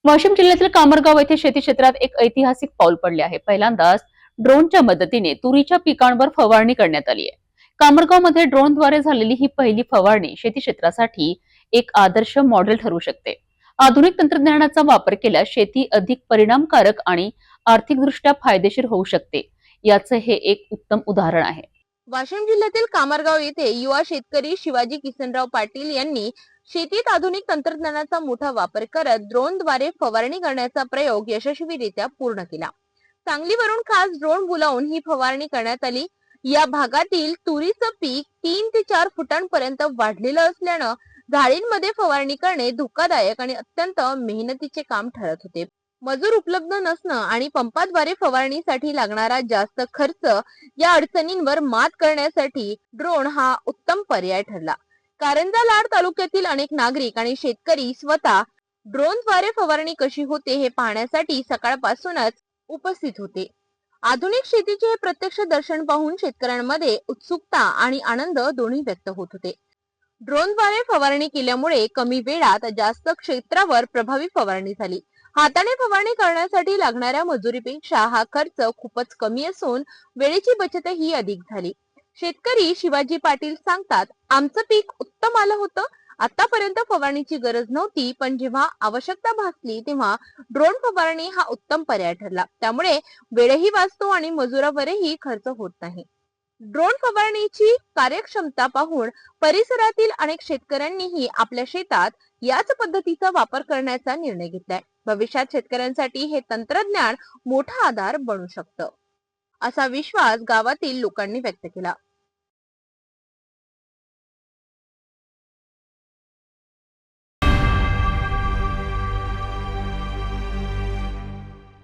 वाशिम जिल्ह्यातील कामरगाव येथे शेती क्षेत्रात एक ऐतिहासिक पाऊल पडले आहे। पहिल्यांदाच ड्रोनच्या मदतीने तुरीच्या पिकांवर फवारणी करण्यात आली आहे। कामरगावमध्ये ड्रोनद्वारे झालेली ही पहिली फवारणी शेती क्षेत्रासाठी एक आदर्श मॉडेल ठरू शकते। आधुनिक तंत्रज्ञानाचा वापर केल्यास शेती अधिक परिणामकारक आणि आर्थिकदृष्ट्या फायदेशीर होऊ शकते, याचे हे एक उत्तम उदाहरण आहे। वाशिम जिल्ह्यातील कामरगाव येथे युवा शेतकरी शिवाजी किसनराव पाटील यांनी शेतीत आधुनिक तंत्रज्ञानाचा मोठा वापर करत ड्रोनद्वारे फवारणी करण्याचा प्रयोग यशस्वीरित्या पूर्ण केला। सांगलीवरून खास ड्रोन बोलावून ही फवारणी करण्यात आली। या भागातील तुरीचं पीक 3 ते 4 फुटांपर्यंत वाढलेलं असल्यानं झाडींमध्ये फवारणी करणे धोकादायक आणि अत्यंत मेहनतीचे काम ठरत होते। मजूर उपलब्ध नसणं आणि पंपाद्वारे फवारणीसाठी लागणारा जास्त खर्च या अडचणींवर मात करण्यासाठी ड्रोन हा उत्तम पर्याय ठरला। कारंजा लाड तालुक्यातील अनेक नागरिक आणि शेतकरी स्वतः ड्रोनद्वारे फवारणी कशी होते हे पाहण्यासाठी सकाळपासूनच उपस्थित होते। आधुनिक शेतीचे हे प्रत्यक्ष दर्शन पाहून शेतकऱ्यांमध्ये उत्सुकता आणि आनंद दोन्ही व्यक्त होत होते। ड्रोनद्वारे फवारणी केल्यामुळे कमी वेळात जास्त क्षेत्रावर प्रभावी फवारणी झाली। हाताने फवारणी करण्यासाठी लागणाऱ्या मजुरीपेक्षा हा खर्च खूपच कमी असून वेळेची बचतही अधिक झाली। शेतकरी शिवाजी पाटील सांगतात, आमचं पीक उत्तम आलं होतं। आतापर्यंत फवारणीची गरज नव्हती, पण जेव्हा आवश्यकता भासली तेव्हा ड्रोन फवारणी हा उत्तम पर्याय ठरला। त्यामुळे वेळही वाचतो आणि मजुरावरही खर्च होत नाही। ड्रोन फवारणीची कार्यक्षमता पाहून परिसरातील अनेक शेतकऱ्यांनीही आपल्या शेतात याच पद्धतीचा वापर करण्याचा निर्णय घेतलाय। भविष्यात शेतकऱ्यांसाठी हे तंत्रज्ञान मोठा आधार बनू शकतं, असा विश्वास गावातील लोकांनी व्यक्त केला।